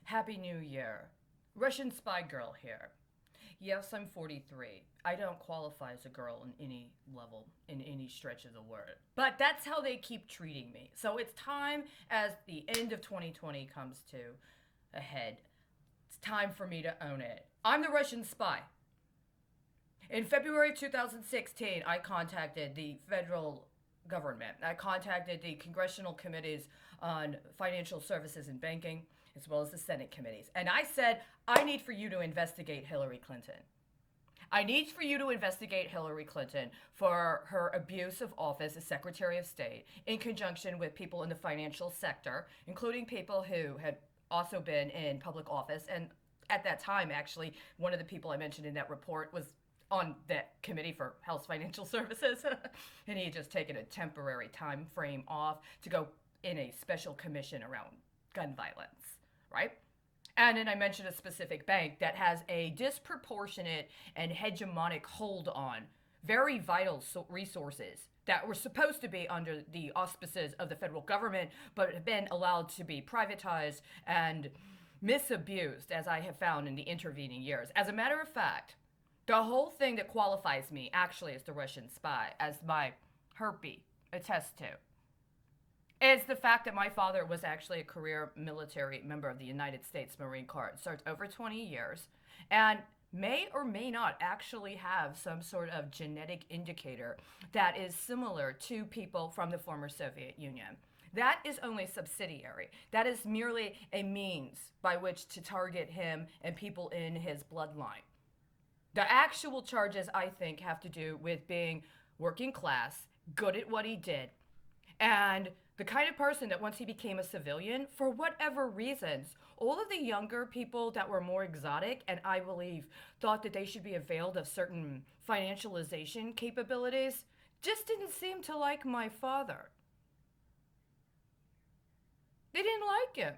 Happy New Year. Russian spy girl here. Yes, I'm 43. I don't qualify as a girl in any level, in any stretch of the word. But that's how they keep treating me. So it's time, as the end of 2020 comes to a head, it's time for me to own it. I'm the Russian spy. In February of 2016, I contacted the federal government. I contacted the congressional committees on financial services and banking, as well as the Senate committees. And I said, I need for you to investigate Hillary Clinton. I need for you to investigate Hillary Clinton for her abuse of office as Secretary of State in conjunction with people in the financial sector, including people who had also been in public office. And at that time, actually, one of the people I mentioned in that report was on that committee for House Financial Services. And he had just taken a temporary time frame off to go in a special commission around gun violence, right? And then I mentioned a specific bank that has a disproportionate and hegemonic hold on very vital resources that were supposed to be under the auspices of the federal government, but have been allowed to be privatized and misabused, as I have found in the intervening years. As a matter of fact, the whole thing that qualifies me actually as the Russian spy, as my herpy attests to, is the fact that my father was actually a career military member of the United States Marine Corps. Served over 20 years and may or may not actually have some sort of genetic indicator that is similar to people from the former Soviet Union. That is only subsidiary. That is merely a means by which to target him and people in his bloodline. The actual charges, I think, have to do with being working class, good at what he did, and the kind of person that once he became a civilian, for whatever reasons, all of the younger people that were more exotic and I believe thought that they should be availed of certain financialization capabilities just didn't seem to like my father. They didn't like him.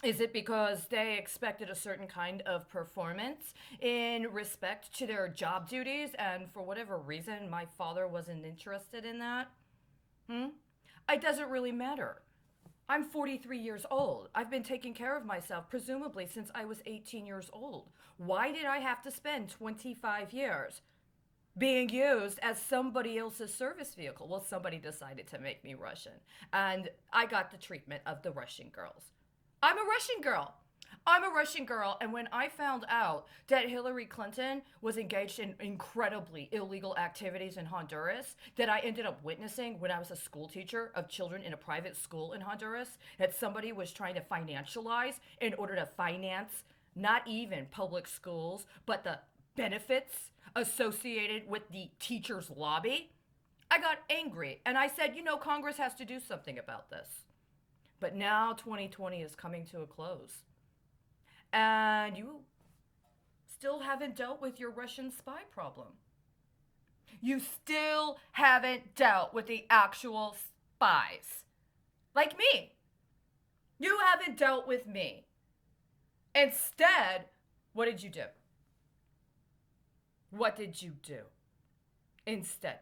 Is it because they expected a certain kind of performance in respect to their job duties and for whatever reason my father wasn't interested in that? It doesn't really matter. I'm 43 years old. I've been taking care of myself, presumably since I was 18 years old. Why did I have to spend 25 years being used as somebody else's service vehicle? Well, somebody decided to make me Russian, and I got the treatment of the Russian girls. I'm a Russian girl. I'm a Russian girl, and when I found out that Hillary Clinton was engaged in incredibly illegal activities in Honduras that I ended up witnessing when I was a school teacher of children in a private school in Honduras, that somebody was trying to financialize in order to finance not even public schools, but the benefits associated with the teachers' lobby, I got angry, and I said, Congress has to do something about this. But now 2020 is coming to a close. And you still haven't dealt with your Russian spy problem. You still haven't dealt with the actual spies. Like me. You haven't dealt with me. Instead, what did you do? What did you do instead?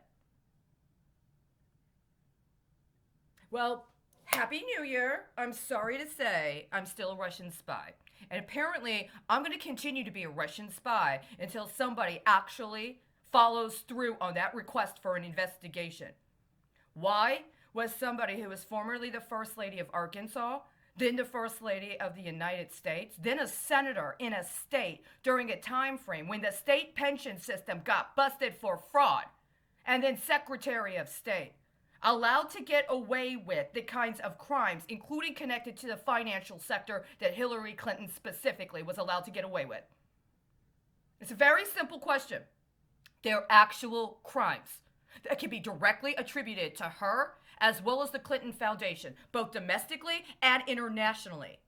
Well, Happy New Year. I'm sorry to say I'm still a Russian spy. And apparently, I'm going to continue to be a Russian spy until somebody actually follows through on that request for an investigation. Why was somebody who was formerly the First Lady of Arkansas, then the First Lady of the United States, then a senator in a state during a time frame when the state pension system got busted for fraud, and then Secretary of State, allowed to get away with the kinds of crimes, including connected to the financial sector, that Hillary Clinton specifically was allowed to get away with? It's a very simple question. They're actual crimes that can be directly attributed to her as well as the Clinton Foundation, both domestically and internationally.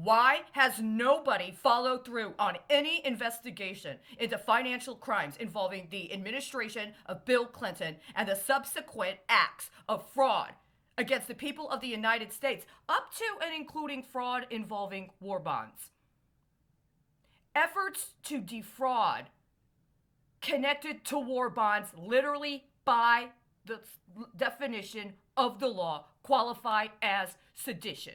Why has nobody followed through on any investigation into financial crimes involving the administration of Bill Clinton and the subsequent acts of fraud against the people of the United States, up to and including fraud involving war bonds? Efforts to defraud connected to war bonds, literally by the definition of the law, qualify as sedition.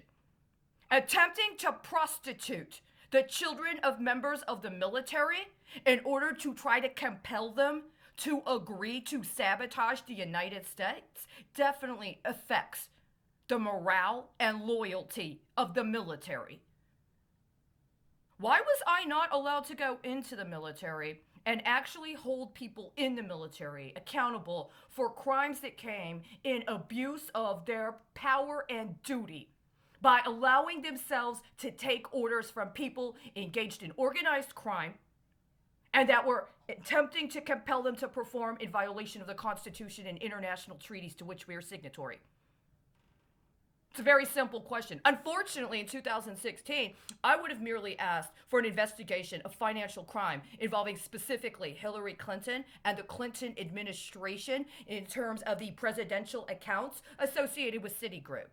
attempting to prostitute the children of members of the military in order to try to compel them to agree to sabotage the United States definitely affects the morale and loyalty of the military. Why was I not allowed to go into the military and actually hold people in the military accountable for crimes that came in abuse of their power and duty by allowing themselves to take orders from people engaged in organized crime and that were attempting to compel them to perform in violation of the Constitution and international treaties to which we are signatory? It's a very simple question. Unfortunately, in 2016, I would have merely asked for an investigation of financial crime involving specifically Hillary Clinton and the Clinton administration in terms of the presidential accounts associated with Citigroup.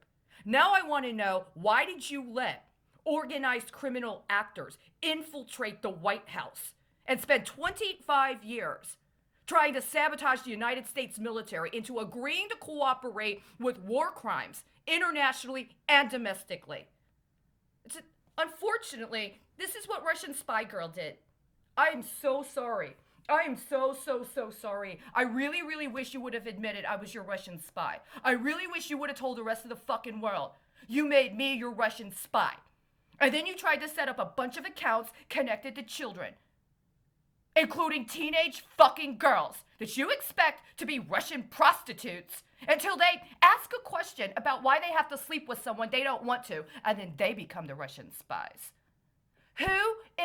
Now I want to know, why did you let organized criminal actors infiltrate the White House and spend 25 years trying to sabotage the United States military into agreeing to cooperate with war crimes internationally and domestically? Unfortunately, this is what Russian spy girl did. I am so sorry. I am so sorry. I really, really wish you would have admitted I was your Russian spy. I really wish you would have told the rest of the fucking world you made me your Russian spy. And then you tried to set up a bunch of accounts connected to children, including teenage fucking girls that you expect to be Russian prostitutes until they ask a question about why they have to sleep with someone they don't want to, and then they become the Russian spies. Who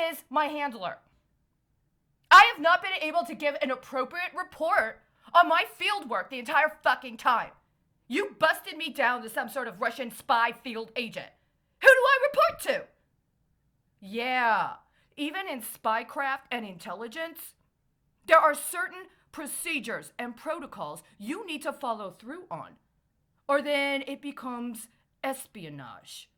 is my handler? I have not been able to give an appropriate report on my field work the entire fucking time. You busted me down to some sort of Russian spy field agent. Who do I report to? Yeah, even in spycraft and intelligence, there are certain procedures and protocols you need to follow through on, or then it becomes espionage.